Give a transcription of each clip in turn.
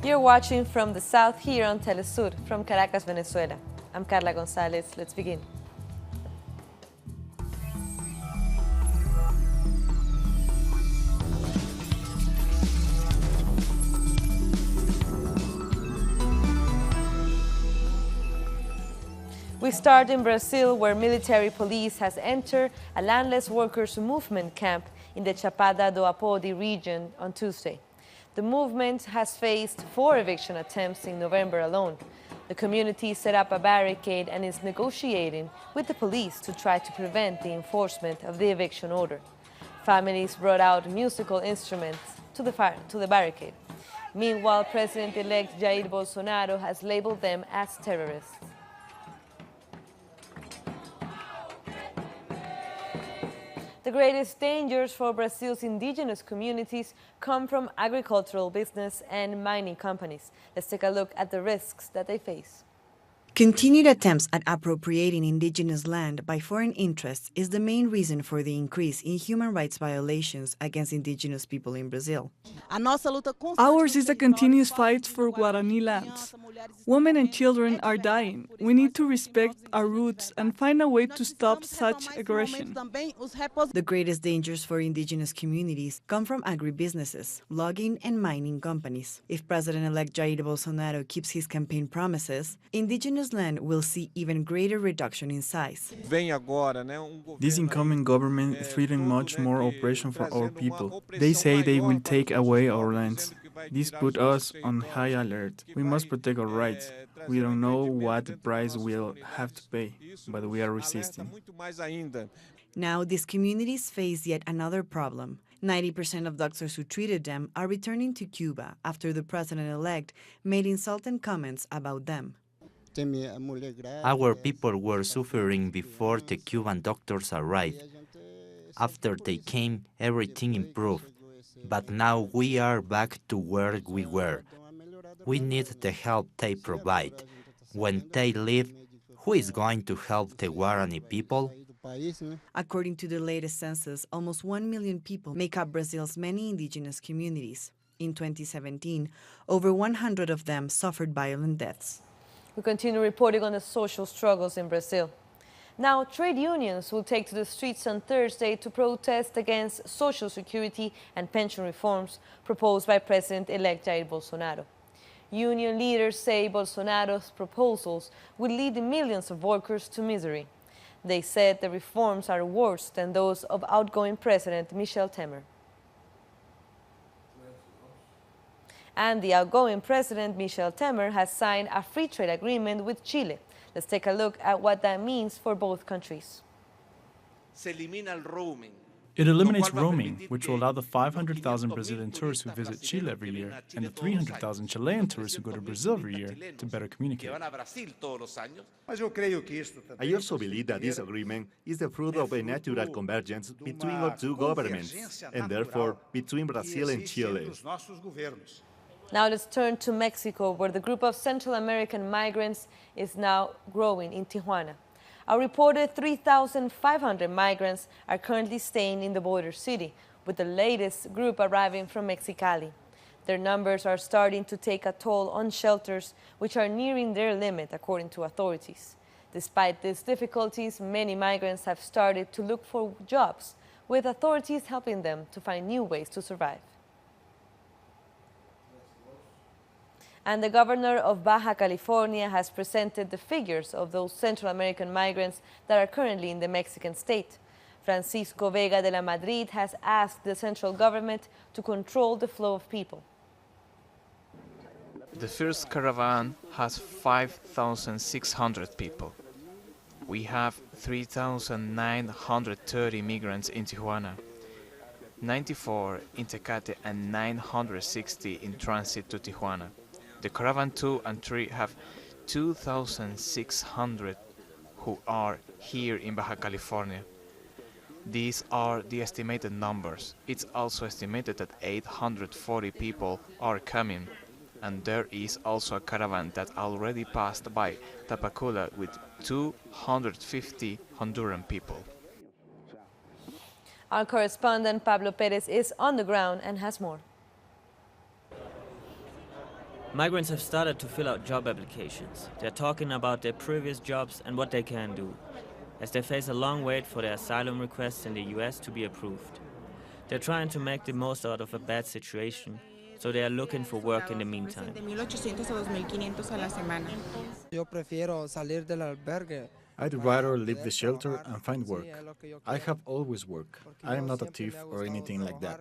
You're watching from the south here on Telesur, from Caracas, Venezuela. I'm Carla Gonzalez. Let's begin. We start in Brazil, where military police has entered a landless workers' movement camp in the Chapada do Apodi region on Tuesday. The movement has faced 4 eviction attempts in November alone. The community set up a barricade and is negotiating with the police to try to prevent the enforcement of the eviction order. Families brought out musical instruments to the barricade. Meanwhile, President-elect Jair Bolsonaro has labeled them as terrorists. The greatest dangers for Brazil's indigenous communities come from agricultural business and mining companies. Let's take a look at the risks that they face. Continued attempts at appropriating indigenous land by foreign interests is the main reason for the increase in human rights violations against indigenous people in Brazil. Ours is a continuous fight for Guarani lands. Women and children are dying. We need to respect our roots and find a way to stop such aggression. The greatest dangers for indigenous communities come from agribusinesses, logging and mining companies. If President-elect Jair Bolsonaro keeps his campaign promises, indigenous land will see even greater reduction in size. This incoming government is threatening much more oppression for our people. They say they will take away our lands. This put us on high alert. We must protect our rights. We don't know what the price we'll have to pay, but we are resisting. Now, these communities face yet another problem. 90% of doctors who treated them are returning to Cuba after the president-elect made insulting comments about them. Our people were suffering before the Cuban doctors arrived. After they came, everything improved. But now we are back to where we were. We need the help they provide. When they leave, who is going to help the Guarani people? According to the latest census, almost 1 million people make up Brazil's many indigenous communities. In 2017, over 100 of them suffered violent deaths. We continue reporting on the social struggles in Brazil. Now, trade unions will take to the streets on Thursday to protest against social security and pension reforms proposed by President-elect Jair Bolsonaro. Union leaders say Bolsonaro's proposals would lead millions of workers to misery. They said the reforms are worse than those of outgoing President Michel Temer. And the outgoing President Michel Temer has signed a free trade agreement with Chile. Let's take a look at what that means for both countries. It eliminates roaming, which will allow the 500,000 Brazilian tourists who visit Chile every year and the 300,000 Chilean tourists who go to Brazil every year to better communicate. I also believe that this agreement is the fruit of a natural convergence between our two governments, and therefore between Brazil and Chile. Now let's turn to Mexico, where the group of Central American migrants is now growing in Tijuana. A reported 3,500 migrants are currently staying in the border city, with the latest group arriving from Mexicali. Their numbers are starting to take a toll on shelters, which are nearing their limit, according to authorities. Despite these difficulties, many migrants have started to look for jobs, with authorities helping them to find new ways to survive. And the governor of Baja California has presented the figures of those Central American migrants that are currently in the Mexican state. Francisco Vega de la Madrid has asked the central government to control the flow of people. The first caravan has 5,600 people. We have 3,930 migrants in Tijuana, 94 in Tecate and 960 in transit to Tijuana. The Caravan 2 and 3 have 2,600 who are here in Baja California. These are the estimated numbers. It's also estimated that 840 people are coming, and there is also a caravan that already passed by Tapacula with 250 Honduran people. Our correspondent Pablo Perez is on the ground and has more. Migrants have started to fill out job applications. They're talking about their previous jobs and what they can do, as they face a long wait for their asylum requests in the US to be approved. They're trying to make the most out of a bad situation, so they are looking for work in the meantime. I'd rather leave the shelter and find work. I have always worked. I am not a thief or anything like that.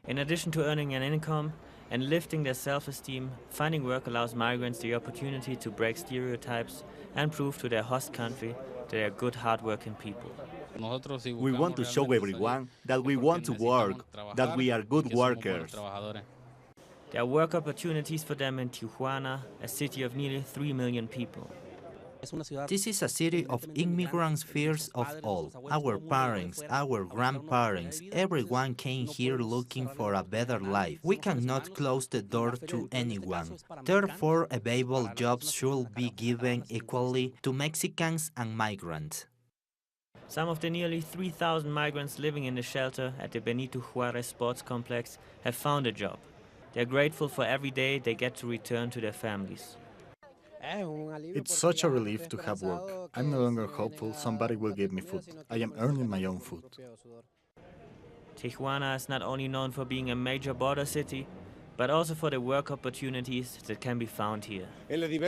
In addition to earning an income and lifting their self-esteem, finding work allows migrants the opportunity to break stereotypes and prove to their host country that they are good, hard-working people. We want to show everyone that we want to work, that we are good workers. There are work opportunities for them in Tijuana, a city of nearly 3 million people. This is a city of immigrants first of all. Our parents, our grandparents, everyone came here looking for a better life. We cannot close the door to anyone. Therefore, available jobs should be given equally to Mexicans and migrants. Some of the nearly 3,000 migrants living in the shelter at the Benito Juarez Sports Complex have found a job. They're grateful for every day they get to return to their families. It's such a relief to have work. I'm no longer hopeful somebody will give me food. I am earning my own food. Tijuana is not only known for being a major border city, but also for the work opportunities that can be found here. In this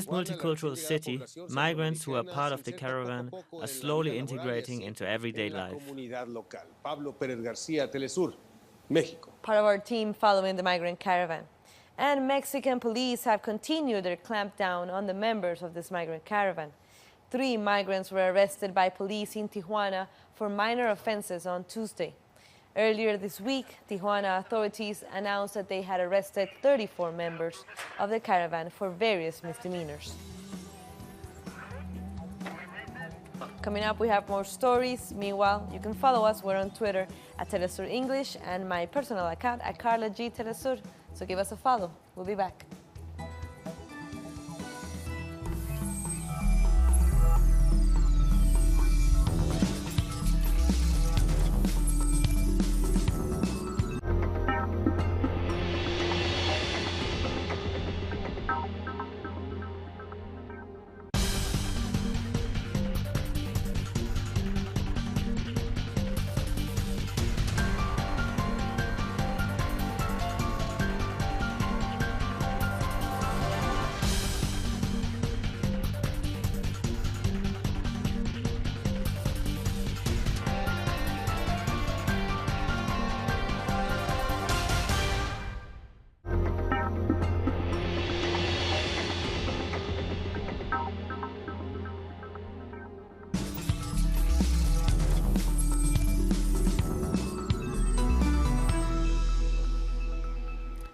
multicultural city, migrants who are part of the caravan are slowly integrating into everyday life. Part of our team following the migrant caravan. And Mexican police have continued their clampdown on the members of this migrant caravan. 3 migrants were arrested by police in Tijuana for minor offenses on Tuesday. Earlier this week, Tijuana authorities announced that they had arrested 34 members of the caravan for various misdemeanors. Coming up, we have more stories. Meanwhile, you can follow us. We're on Twitter at Telesur English and my personal account at Carla G. Telesur. So give us a follow. We'll be back.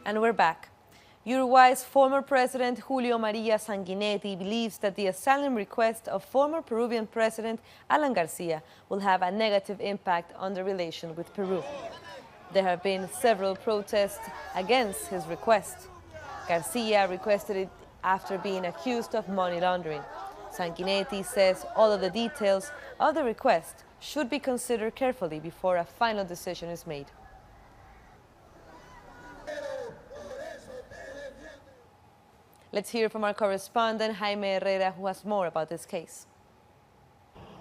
And we're back. Uruguay's former president Julio Maria Sanguinetti believes that the asylum request of former Peruvian President Alan Garcia will have a negative impact on the relation with Peru. There have been several protests against his request. Garcia requested it after being accused of money laundering. Sanguinetti says all of the details of the request should be considered carefully before a final decision is made. Let's hear from our correspondent, Jaime Herrera, who has more about this case.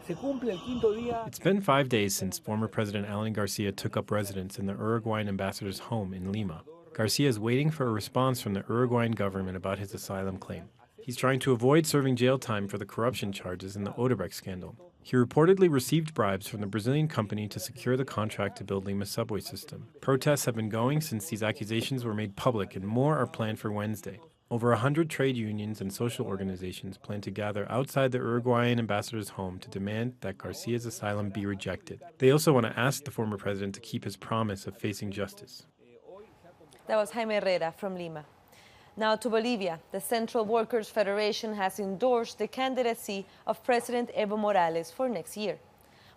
It's been 5 days since former President Alan Garcia took up residence in the Uruguayan ambassador's home in Lima. Garcia is waiting for a response from the Uruguayan government about his asylum claim. He's trying to avoid serving jail time for the corruption charges in the Odebrecht scandal. He reportedly received bribes from the Brazilian company to secure the contract to build Lima's subway system. Protests have been going since these accusations were made public, and more are planned for Wednesday. Over 100 trade unions and social organizations plan to gather outside the Uruguayan ambassador's home to demand that Garcia's asylum be rejected. They also want to ask the former president to keep his promise of facing justice. That was Jaime Herrera from Lima. Now to Bolivia. The Central Workers' Federation has endorsed the candidacy of President Evo Morales for next year.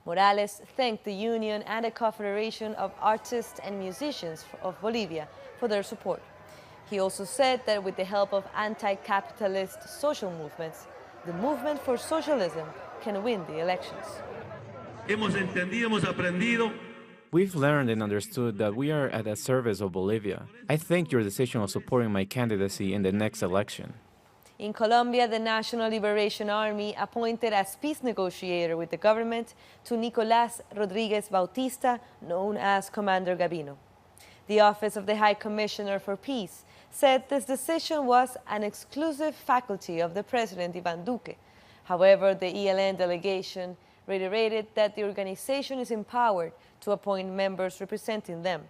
Morales thanked the union and the Confederation of Artists and Musicians of Bolivia for their support. He also said that with the help of anti-capitalist social movements, the movement for socialism can win the elections. Hemos entendido, hemos aprendido We've learned and understood that we are at the service of Bolivia. I thank your decision of supporting my candidacy in the next election. In Colombia, the National Liberation Army appointed as peace negotiator with the government to Nicolás Rodríguez Bautista, known as Commander Gabino. The Office of the High Commissioner for Peace said this decision was an exclusive faculty of the President Iván Duque. However, the ELN delegation reiterated that the organization is empowered to appoint members representing them.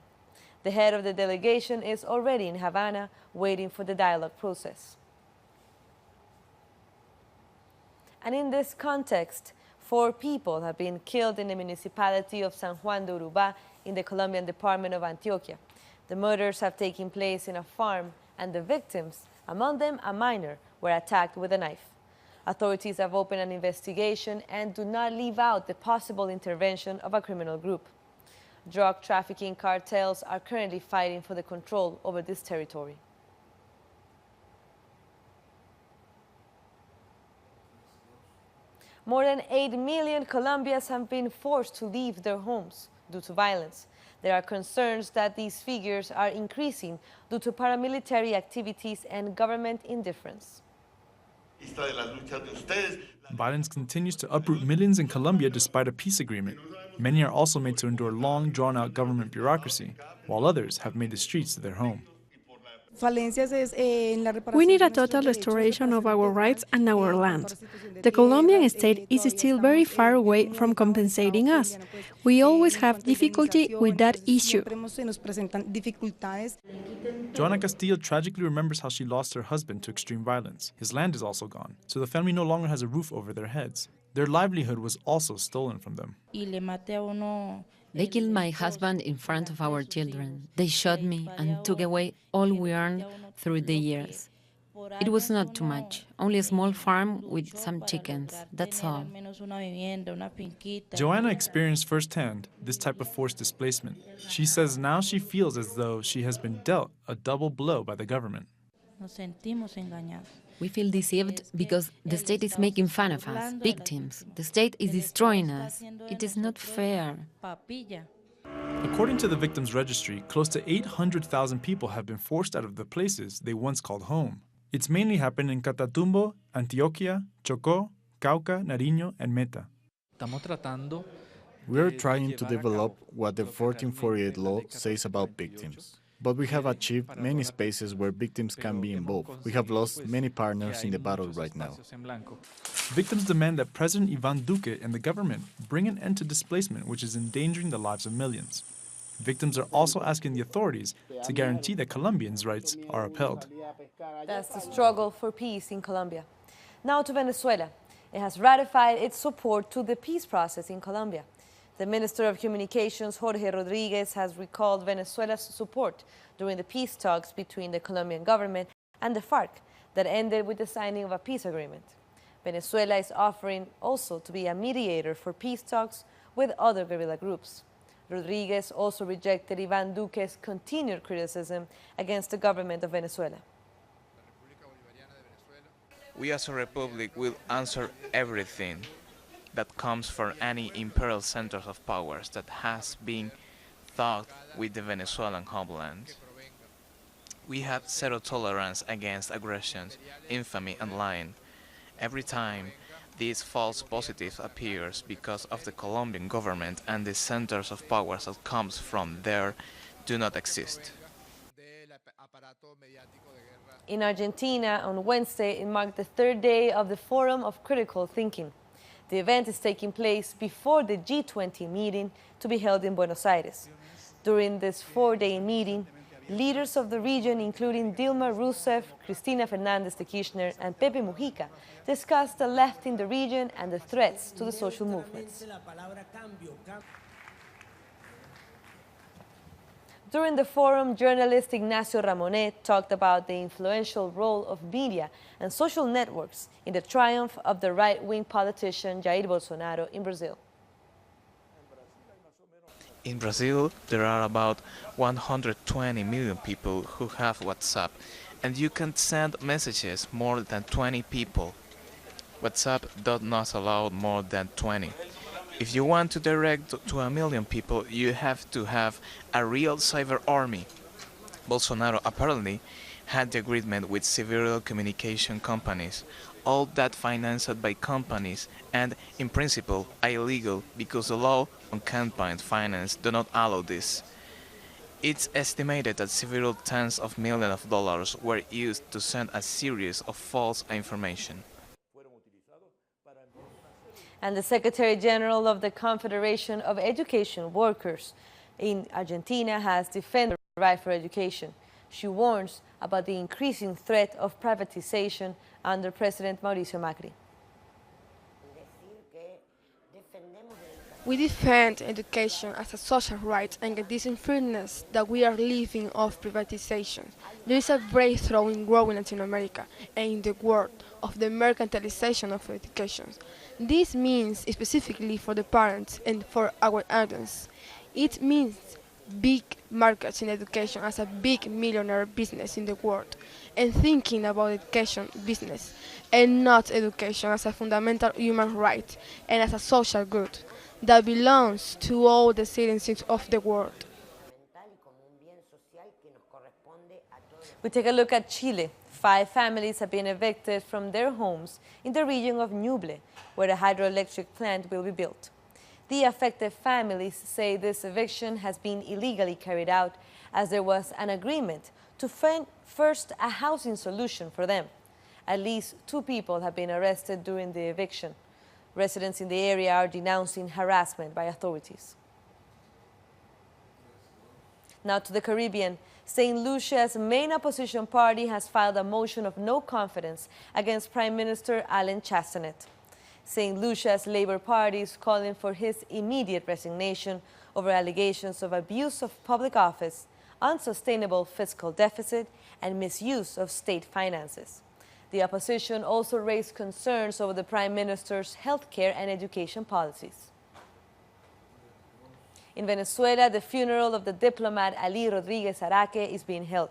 The head of the delegation is already in Havana, waiting for the dialogue process. And in this context, 4 people have been killed in the municipality of San Juan de Urubá in the Colombian department of Antioquia. The murders have taken place in a farm, and the victims, among them a minor, were attacked with a knife. Authorities have opened an investigation and do not leave out the possible intervention of a criminal group. Drug trafficking cartels are currently fighting for the control over this territory. More than 8 million Colombians have been forced to leave their homes due to violence. There are concerns that these figures are increasing due to paramilitary activities and government indifference. Violence continues to uproot millions in Colombia despite a peace agreement. Many are also made to endure long, drawn-out government bureaucracy, while others have made the streets their home. We need a total restoration of our rights and our land. The Colombian state is still very far away from compensating us. We always have difficulty with that issue. Joana Castillo tragically remembers how she lost her husband to extreme violence. His land is also gone, so the family no longer has a roof over their heads. Their livelihood was also stolen from them. They killed my husband in front of our children. They shot me and took away all we earned through the years. It was not too much, only a small farm with some chickens, that's all. Joanna experienced firsthand this type of forced displacement. She says now she feels as though she has been dealt a double blow by the government. We feel deceived because the state is making fun of us, victims. The state is destroying us. It is not fair. According to the victims' registry, close to 800,000 people have been forced out of the places they once called home. It's mainly happened in Catatumbo, Antioquia, Chocó, Cauca, Nariño, and Meta. We are trying to develop what the 1448 law says about victims. But we have achieved many spaces where victims can be involved. We have lost many partners in the battle right now. Victims demand that President Iván Duque and the government bring an end to displacement, which is endangering the lives of millions. Victims are also asking the authorities to guarantee that Colombians' rights are upheld. That's the struggle for peace in Colombia. Now to Venezuela. It has ratified its support to the peace process in Colombia. The Minister of Communications, Jorge Rodríguez, has recalled Venezuela's support during the peace talks between the Colombian government and the FARC that ended with the signing of a peace agreement. Venezuela is offering also to be a mediator for peace talks with other guerrilla groups. Rodríguez also rejected Iván Duque's continued criticism against the government of Venezuela. We as a republic will answer everything that comes from any imperial centers of powers that has been thought with the Venezuelan homeland. We have zero tolerance against aggressions, infamy and lying. Every time this false positive appears because of the Colombian government and the centers of powers that comes from there do not exist. In Argentina, on Wednesday, it marked the 3rd day of the Forum of Critical Thinking. The event is taking place before the G20 meeting to be held in Buenos Aires. During this 4-day meeting, leaders of the region, including Dilma Rousseff, Cristina Fernández de Kirchner, and Pepe Mujica, discussed the left in the region and the threats to the social movements. During the forum, journalist Ignacio Ramonet talked about the influential role of media and social networks in the triumph of the right-wing politician Jair Bolsonaro in Brazil. In Brazil, there are about 120 million people who have WhatsApp, and you can send messages more than 20 people. WhatsApp does not allow more than 20. If you want to direct to 1 million people, you have to have a real cyber army. Bolsonaro apparently had the agreement with several communication companies, all that financed by companies and, in principle, illegal because the law on campaign finance do not allow this. It's estimated that several tens of millions of dollars were used to send a series of false information. And the Secretary General of the Confederation of Education Workers in Argentina has defended the right for education. She warns about the increasing threat of privatization under President Mauricio Macri. We defend education as a social right and this unfairness that we are living of privatization. There is a breakthrough in growing Latin America and in the world of the mercantilization of education. This means specifically for the parents and for our audience. It means big markets in education as a big millionaire business in the world and thinking about education business and not education as a fundamental human right and as a social good that belongs to all the citizens of the world. We take a look at Chile. 5 families have been evicted from their homes in the region of Ñuble, where a hydroelectric plant will be built. The affected families say this eviction has been illegally carried out as there was an agreement to find first a housing solution for them. At least 2 people have been arrested during the eviction. Residents in the area are denouncing harassment by authorities. Now to the Caribbean. St. Lucia's main opposition party has filed a motion of no confidence against Prime Minister Alan Chastanet. St. Lucia's Labour Party is calling for his immediate resignation over allegations of abuse of public office, unsustainable fiscal deficit, and misuse of state finances. The opposition also raised concerns over the Prime Minister's healthcare and education policies. In Venezuela, the funeral of the diplomat Ali Rodriguez Araque is being held.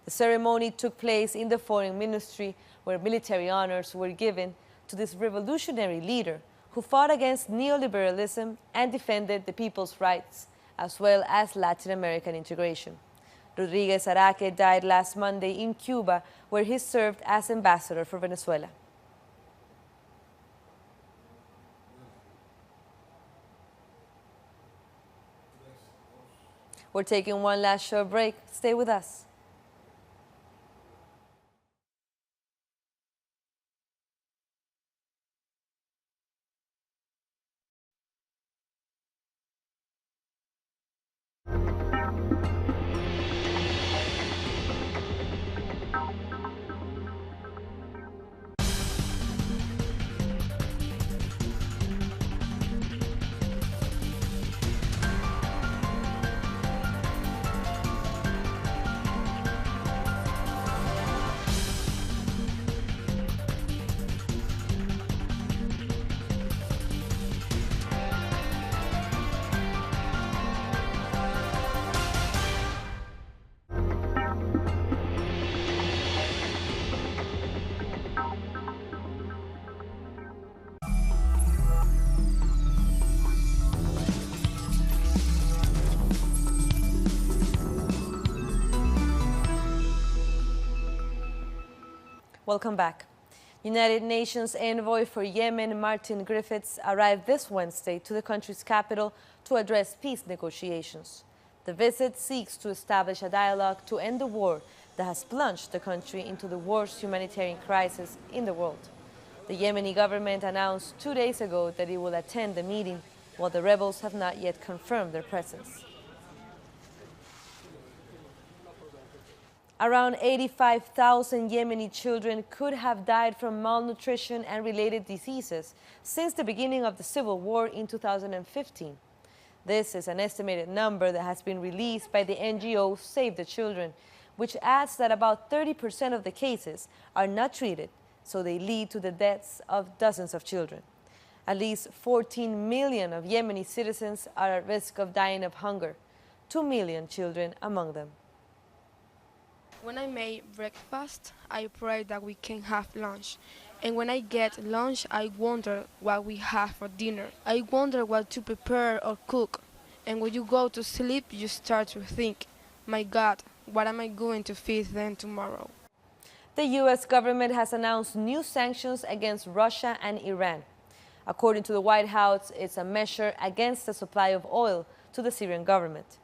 The ceremony took place in the Foreign Ministry, where military honors were given to this revolutionary leader who fought against neoliberalism and defended the people's rights, as well as Latin American integration. Rodriguez Araque died last Monday in Cuba, where he served as ambassador for Venezuela. We're taking one last short break. Stay with us. Welcome back. United Nations envoy for Yemen, Martin Griffiths, arrived this Wednesday to the country's capital to address peace negotiations. The visit seeks to establish a dialogue to end the war that has plunged the country into the worst humanitarian crisis in the world. The Yemeni government announced 2 days ago that it will attend the meeting, while the rebels have not yet confirmed their presence. Around 85,000 Yemeni children could have died from malnutrition and related diseases since the beginning of the civil war in 2015. This is an estimated number that has been released by the NGO Save the Children, which adds that about 30% of the cases are not treated, so they lead to the deaths of dozens of children. At least 14 million of Yemeni citizens are at risk of dying of hunger, 2 million children among them. When I made breakfast, I prayed that we can have lunch. And when I get lunch, I wonder what we have for dinner. I wonder what to prepare or cook. And when you go to sleep, you start to think, my God, what am I going to feed them tomorrow? The U.S. government has announced new sanctions against Russia and Iran. According to the White House, it's a measure against the supply of oil to the Syrian government.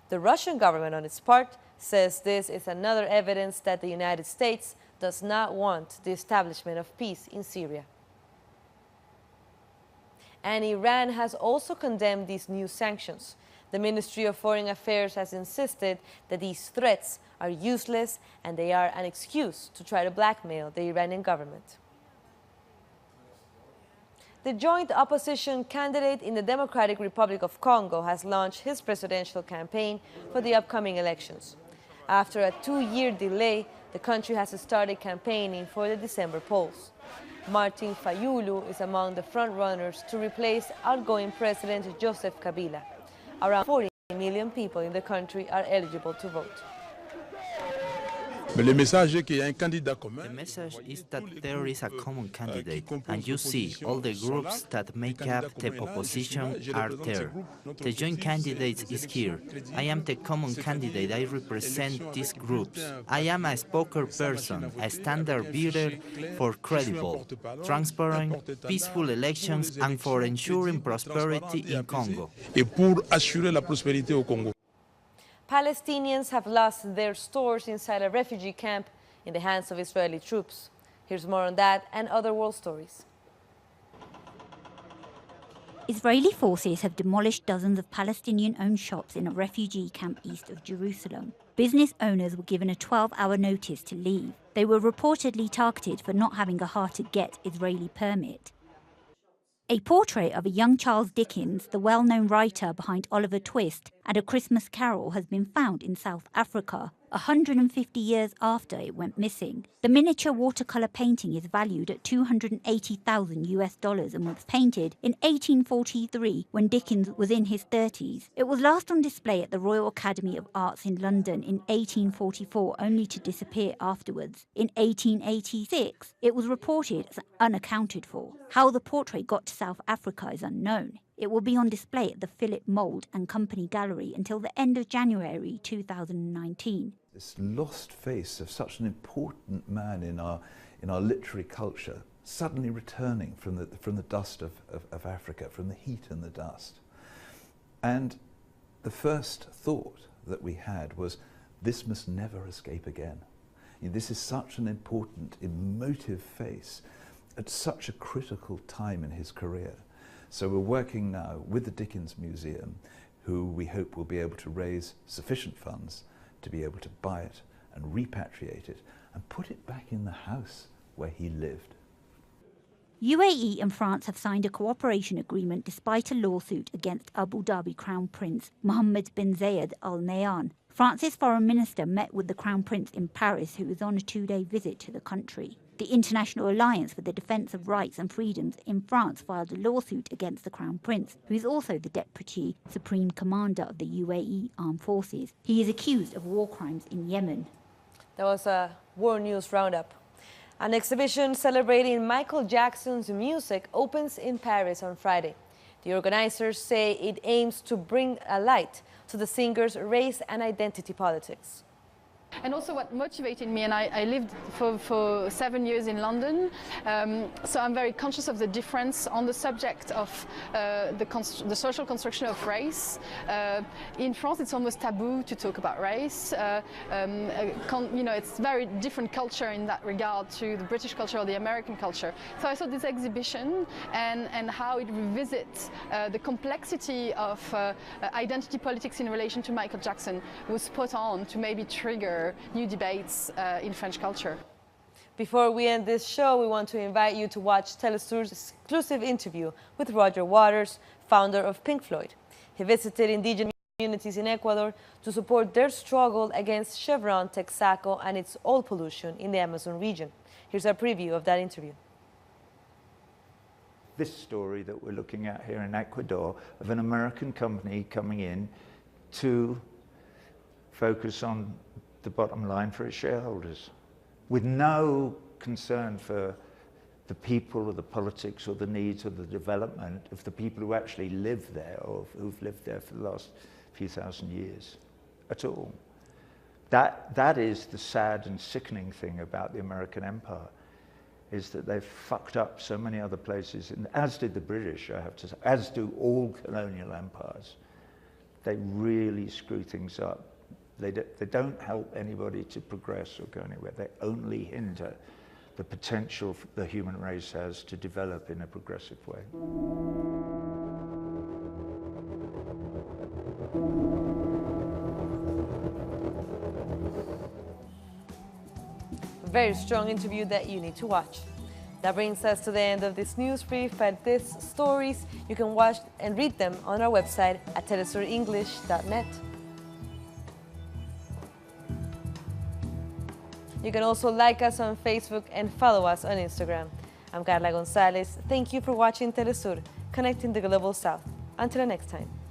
The Russian government, on its part, says this is another evidence that the United States does not want the establishment of peace in Syria. And Iran has also condemned these new sanctions. The Ministry of Foreign Affairs has insisted that these threats are useless and they are an excuse to try to blackmail the Iranian government. The joint opposition candidate in the Democratic Republic of Congo has launched his presidential campaign for the upcoming elections. After a 2-year delay, the country has started campaigning for the December polls. Martin Fayulu is among the frontrunners to replace outgoing President Joseph Kabila. Around 40 million people in the country are eligible to vote. The message is that there is a common candidate, and you see all the groups that make up the opposition are there. The joint candidate is here. I am the common candidate. I represent these groups. I am a spokesperson, a standard bearer for credible, transparent, peaceful elections and for ensuring prosperity in Congo. Palestinians have lost their stores inside a refugee camp in the hands of Israeli troops. Here's more on that and other world stories. Israeli forces have demolished dozens of Palestinian-owned shops in a refugee camp east of Jerusalem. Business owners were given a 12-hour notice to leave. They were reportedly targeted for not having a hard-to-get Israeli permit. A portrait of a young Charles Dickens, the well-known writer behind Oliver Twist and A Christmas Carol, has been found in South Africa, 150 years after it went missing. The miniature watercolor painting is valued at $280,000 and was painted in 1843 when Dickens was in his 30s. It was last on display at the Royal Academy of Arts in London in 1844, only to disappear afterwards. In 1886, it was reported as unaccounted for. How the portrait got to South Africa is unknown. It will be on display at the Philip Mould and Company Gallery until the end of January 2019. This lost face of such an important man in our literary culture suddenly returning from the dust of Africa, from the heat and the dust. And the first thought that we had was, this must never escape again. This is such an important, emotive face at such a critical time in his career. So we're working now with the Dickens Museum, who we hope will be able to raise sufficient funds to be able to buy it and repatriate it and put it back in the house where he lived. UAE and France have signed a cooperation agreement despite a lawsuit against Abu Dhabi Crown Prince Mohammed bin Zayed Al Nahyan. France's foreign minister met with the Crown Prince in Paris, who was on a 2-day visit to the country. The International Alliance for the Defence of Rights and Freedoms in France filed a lawsuit against the Crown Prince, who is also the Deputy Supreme Commander of the UAE Armed Forces. He is accused of war crimes in Yemen. That was a World News Roundup. An exhibition celebrating Michael Jackson's music opens in Paris on Friday. The organizers say it aims to bring a light to the singer's race and identity politics. And also what motivated me, and I lived for 7 years in London, so I'm very conscious of the difference on the subject of the social construction of race. In France, it's almost taboo to talk about race. It's very different culture in that regard to the British culture or the American culture. So I saw this exhibition and how it revisits the complexity of identity politics in relation to Michael Jackson was spot on to maybe trigger new debates in French culture. Before we end this show, we want to invite you to watch Telesur's exclusive interview with Roger Waters, founder of Pink Floyd. He visited indigenous communities in Ecuador to support their struggle against Chevron, Texaco, and its oil pollution in the Amazon region. Here's a preview of that interview. This story that we're looking at here in Ecuador of an American company coming in to focus on the bottom line for its shareholders, with no concern for the people or the politics or the needs or the development of the people who actually live there or who've lived there for the last few thousand years at all. That is the sad and sickening thing about the American empire, is that they've fucked up so many other places, and as did the British, I have to say, as do all colonial empires. They really screw things up. They don't help anybody to progress or go anywhere. They only hinder the potential the human race has to develop in a progressive way. Very strong interview that you need to watch. That brings us to the end of this news brief, and these stories you can watch and read them on our website at telesurenglish.net. You can also like us on Facebook and follow us on Instagram. I'm Carla Gonzalez. Thank you for watching Telesur, connecting the Global South. Until next time.